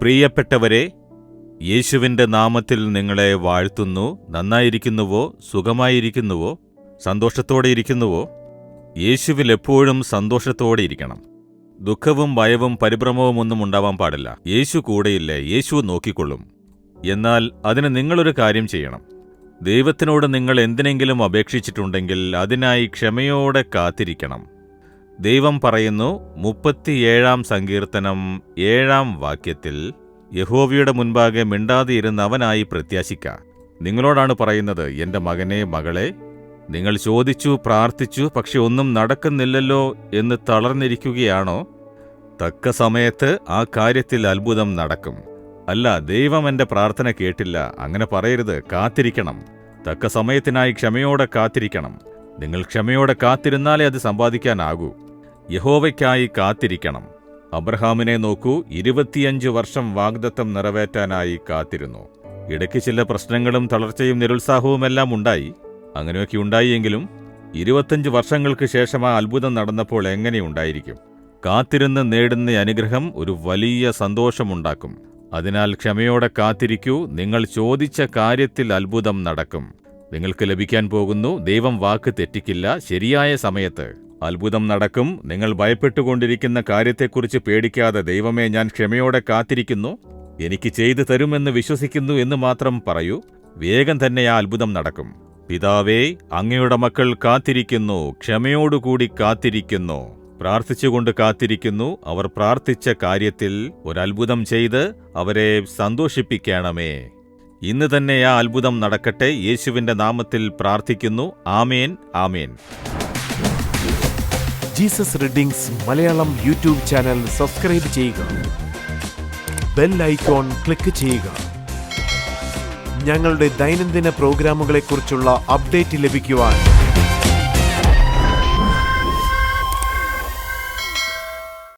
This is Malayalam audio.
പ്രിയപ്പെട്ടവരെ, യേശുവിന്റെ നാമത്തിൽ നിങ്ങളെ വാഴ്ത്തുന്നു. നന്നായിരിക്കുന്നുവോ? സുഖമായിരിക്കുന്നുവോ? സന്തോഷത്തോടെ ഇരിക്കുന്നുവോ? യേശുവിൽ എപ്പോഴും സന്തോഷത്തോടെ ഇരിക്കണം. ദുഃഖവും ഭയവും പരിഭ്രമവും ഒന്നും ഉണ്ടാവാൻ പാടില്ല. യേശു കൂടെയില്ലേ, യേശു നോക്കിക്കൊള്ളും. എന്നാൽ അതിന് നിങ്ങളൊരു കാര്യം ചെയ്യണം. ദൈവത്തിനോട് നിങ്ങൾ എന്തിനെങ്കിലും അപേക്ഷിച്ചിട്ടുണ്ടെങ്കിൽ അതിനായി ക്ഷമയോടെ കാത്തിരിക്കണം. ദൈവം പറയുന്നു, 37-ാം സങ്കീർത്തനം 7-ാം വാക്യത്തിൽ, യഹോവയുടെ മുൻപാകെ മിണ്ടാതെയിരുന്ന് അവനായി പ്രത്യാശിക്ക. നിങ്ങളോടാണ് പറയുന്നത്, എന്റെ മകനെ, മകളെ, നിങ്ങൾ ചോദിച്ചു, പ്രാർത്ഥിച്ചു, പക്ഷെ ഒന്നും നടക്കുന്നില്ലല്ലോ എന്ന് തളർന്നിരിക്കുകയാണോ? തക്ക സമയത്ത് ആ കാര്യത്തിൽ അത്ഭുതം നടക്കും. അല്ല, ദൈവം എന്റെ പ്രാർത്ഥന കേട്ടില്ല, അങ്ങനെ പറയരുത്. കാത്തിരിക്കണം. തക്ക സമയത്തിനായി ക്ഷമയോടെ കാത്തിരിക്കണം. നിങ്ങൾ ക്ഷമയോടെ കാത്തിരുന്നാലേ അത് സമ്പാദിക്കാനാകൂ. യഹോവയ്ക്കായി കാത്തിരിക്കണം. അബ്രഹാമിനെ നോക്കൂ, 25 വർഷം വാഗ്ദത്തം നിറവേറ്റാനായി കാത്തിരുന്നു. ഇടയ്ക്ക് ചില പ്രശ്നങ്ങളും തളർച്ചയും നിരുത്സാഹവുമെല്ലാം ഉണ്ടായി. അങ്ങനെയൊക്കെ ഉണ്ടായെങ്കിലും 25 വർഷങ്ങൾക്ക് ശേഷം ആ അത്ഭുതം നടന്നപ്പോൾ എങ്ങനെയുണ്ടായിരിക്കും? കാത്തിരുന്ന് നേടുന്ന അനുഗ്രഹം ഒരു വലിയ സന്തോഷമുണ്ടാക്കും. അതിനാൽ ക്ഷമയോടെ കാത്തിരിക്കൂ. നിങ്ങൾ ചോദിച്ച കാര്യത്തിൽ അത്ഭുതം നടക്കും. നിങ്ങൾക്ക് ലഭിക്കാൻ പോകുന്നു. ദൈവം വാക്ക് തെറ്റിക്കില്ല. ശരിയായ സമയത്ത് അത്ഭുതം നടക്കും. നിങ്ങൾ ഭയപ്പെട്ടുകൊണ്ടിരിക്കുന്ന കാര്യത്തെക്കുറിച്ച് പേടിക്കാതെ, ദൈവമേ, ഞാൻ ക്ഷമയോടെ കാത്തിരിക്കുന്നു, എനിക്ക് ചെയ്തു തരുമെന്ന് വിശ്വസിക്കുന്നു എന്ന് മാത്രം പറയൂ. വേഗം തന്നെ ആ അത്ഭുതം നടക്കും. പിതാവേ, അങ്ങയുടെ മക്കൾ കാത്തിരിക്കുന്നു, ക്ഷമയോടുകൂടി കാത്തിരിക്കുന്നു, പ്രാർത്ഥിച്ചുകൊണ്ട് കാത്തിരിക്കുന്നു. അവർ പ്രാർത്ഥിച്ച കാര്യത്തിൽ ഒരത്ഭുതം ചെയ്ത് അവരെ സന്തോഷിപ്പിക്കണമേ. ഇന്ന് തന്നെ ആ അത്ഭുതം നടക്കട്ടെ. യേശുവിന്റെ നാമത്തിൽ പ്രാർത്ഥിക്കുന്നു. ആമേൻ, ആമേൻ. Jesus readings Malayalam YouTube channel subscribe ചെയ്യുക. ബെൽ ഐക്കോൺ ക്ലിക്ക് ചെയ്യുക. ഞങ്ങളുടെ ദൈനംദിന പ്രോഗ്രാമുകളെക്കുറിച്ചുള്ള അപ്ഡേറ്റ് ലഭിക്കുവാൻ